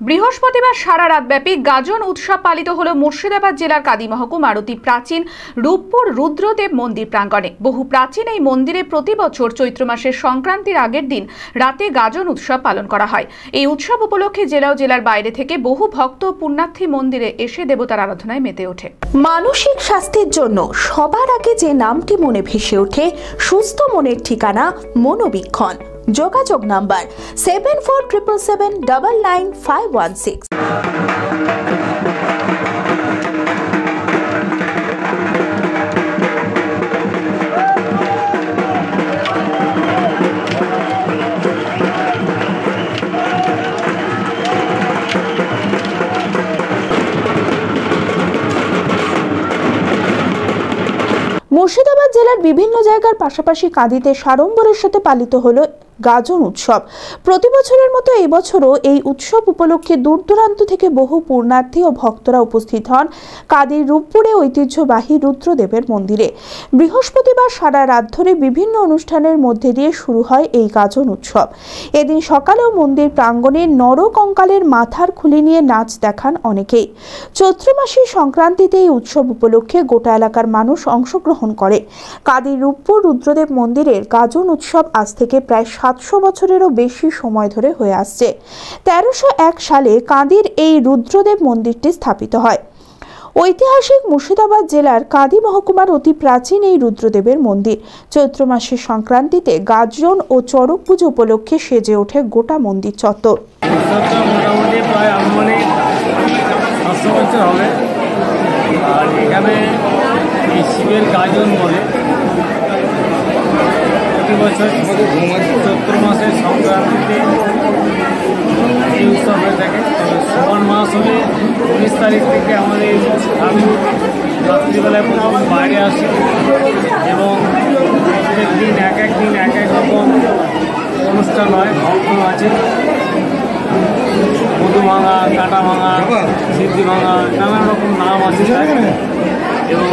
বৃহস্পতিবার সারা রাতব্যাপী গাজন উৎসব পালিত হল মুর্শিদাবাদ জেলার কাদি মহকুমার অতি প্রাচীন রূপপুর রুদ্রদেব মন্দির প্রাঙ্গণে। বহু প্রাচীন এই মন্দিরে প্রতি বছর চৈত্র মাসের সংক্রান্তির আগের দিন রাতে গাজন উৎসব পালন করা হয়। এই উৎসব উপলক্ষে জেলা ও জেলার বাইরে থেকে বহু ভক্ত ও পুণ্যার্থী মন্দিরে এসে দেবতার আরাধনায় মেতে ওঠে। মানসিক স্বাস্থ্যের জন্য সবার আগে যে নামটি মনে ভেসে ওঠে, সুস্থ মনের ঠিকানা মনোবীক্ষণ। যোগাযোগ নাম্বার 7477799516। মুর্শিদাবাদ জেলার বিভিন্ন জায়গার পাশাপাশি কাঁদিতে সাড়ম্বরের সাথে পালিত হলো গাজন উৎসব। প্রতি বছরের মতো এই বছরও এই উৎসব উপলক্ষে দূর দূরান্ত থেকে বহু পুণ্যার্থী ও ভক্তরা উপস্থিত হন কাদির রূপপুরে ঐতিহ্যবাহী রুদ্রদেবের মন্দিরে। বৃহস্পতিবার সারা রাত ধরে বিভিন্ন অনুষ্ঠানের মধ্যে দিয়ে শুরু হয় এই গাজন উৎসব। এদিন সকালেও মন্দির প্রাঙ্গণে নরকঙ্কালের মাথার খুলি নিয়ে নাচ দেখান অনেকেই। চৈত্র মাসের সংক্রান্তিতে এই উৎসব উপলক্ষে গোটা এলাকার মানুষ অংশগ্রহণ করে। কাদির রূপপুর রুদ্রদেব মন্দিরের গাজন উৎসব আজ থেকে প্রায় 700 বছরেরও বেশি সময় ধরে হয়ে আসছে। 1301 সালে কাদির এই রুদ্রদেব মন্দিরটি স্থাপিত হয়। ঐতিহাসিক মুর্শিদাবাদ জেলার কাদি মহকুমার অতি প্রাচীন এই রুদ্রদেবের মন্দির চৈত্র মাসের সংক্রান্তিতে গাজন ও চড়ক পুজো উপলক্ষে সেজে ওঠে গোটা মন্দির চত্বর। মোটামুটি প্রায় আনুমানিক 700 বছর হবে। আর এখানে এই শিবের গাজন বলে প্রতি বছর চৈত্র মাসের সংক্রান্তিতে এই উৎসব হয়ে থাকে। শ্রাবণ মাস হলে 19 তারিখ থেকে আমাদের আমি রাত্রিবেলায় প্রথম বাইরে আসি এবং প্রত্যেক দিন এক এক রকম অনুষ্ঠান হয়। ভক্ত আছে, মধু ভাঙা, কাটা ভাঙা, সিদ্ধি ভাঙা, নানান রকম নাম আছে। এবং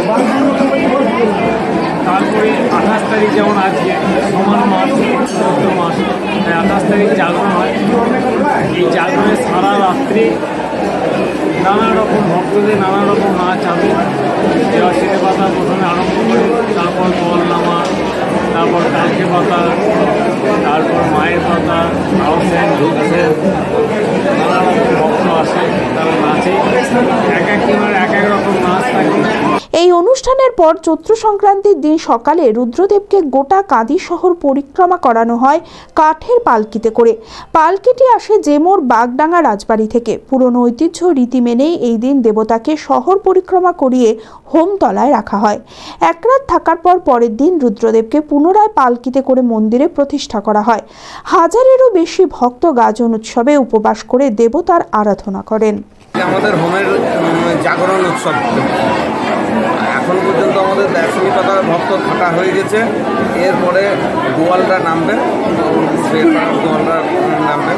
তারপরে 28 তারিখ যেমন আজকে সমান মাস চৈত্র মাস, 28 তারিখ জাগরণ হয়। এই জাগরণে সারা রাত্রি নানা রকম ভক্তদের নানা রকম নাচ হবে। এবার সেটে পাতা প্রথমে আরম্ভ করে, তারপর বলনামা, তারপর কালকে পাতা, তারপর মায়ের পাতা, আউসেন, ঢুকছেন, নানা রকম ভক্ত আসে, তারা নাচে। এক এক রকম নাচ থাকে। এই অনুষ্ঠানের পর চৈত্র সংক্রান্তির দিন সকালে রুদ্রদেবকে গোটা কাঁদি শহর পরিক্রমা করানো হয় কাঠের পালকিতে করে। পালকিটি আসে জেমোর বাগডাঙ্গা রাজবাড়ি থেকে। পুরনো ঐতিহ্য রীতি মেনেই এই দিন দেবতাকে শহর পরিক্রমা করিয়ে হোমতলায় রাখা হয়। এক রাত থাকার পর পরের দিন রুদ্রদেবকে পুনরায় পালকিতে করে মন্দিরে প্রতিষ্ঠা করা হয়। হাজারেরও বেশি ভক্ত গাজন উৎসবে উপবাস করে দেবতার আরাধনা করেন। আমাদের হোমের জাগরণ উৎসব এখন পর্যন্ত আমাদের 150 পাতার ভক্ত থাকা হয়ে গেছে। এরপরে গোয়ালরা নামবে, গোয়ালরা নামবে।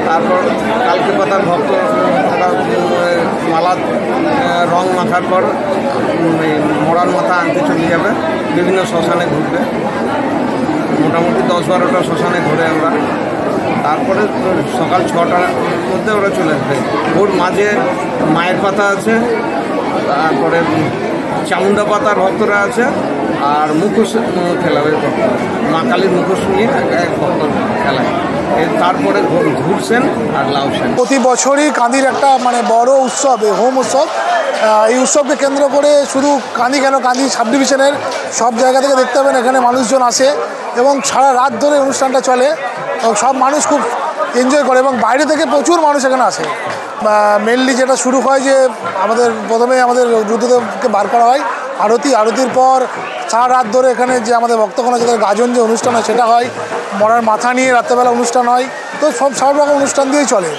তারপর কালকে পাতার ভক্ত থাকা মালা রং মাখার পর মরার মাথা আনতে চলে যাবে, বিভিন্ন শ্মশানে ঘুরবে। মোটামুটি 10-12টা শ্মশানে ঘুরে আমরা। তারপরে সকাল 6টার মধ্যে ওরা চলে আসবে। ওর মাঝে মায়ের পাতা আছে, তারপরে চামুন্ডা পাতার ভক্তরা আছে, আর মুখোশ খেলাবে মা কালীর মুখোশ নিয়ে এক ভক্ত খেলায়। তারপরে ঘুরছেন আর লাউছেন। প্রতি বছরই কাঁদির একটা বড় উৎসব, হোম উৎসব। এই উৎসবকে কেন্দ্র করে শুধু কাঁদি কেন, কাঁদি সাব ডিভিশনের সব জায়গা থেকে দেখতে পাবেন এখানে মানুষজন আসে এবং সারা রাত ধরে অনুষ্ঠানটা চলে। সব মানুষ খুব এনজয় করে এবং বাইরে থেকে প্রচুর মানুষ এখানে আসে। মেনলি যেটা শুরু হয় যে প্রথমে আমাদের রুদ্রদেবকে বার করা হয়, আরতির পর সারা রাত ধরে এখানে যে আমাদের ভক্তগণ আছে তাদের গাজন যে অনুষ্ঠান হয় সেটা হয়। মরার মাথা নিয়ে রাত্রেবেলা অনুষ্ঠান হয়। তো সব রকম অনুষ্ঠান দিয়েই চলে।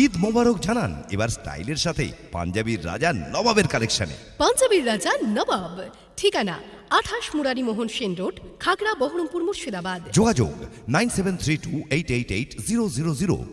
ঈদ মোবারক জানান এবার স্টাইলের সাথে পাঞ্জাবির রাজা নবাবের কালেকশনে। পাঞ্জাবির রাজা নবাব, ঠিকানা 28 মুরারি মোহন সেন রোড, খাগড়া, বহরমপুর, মুর্শিদাবাদ। যোগাযোগ 9732888000।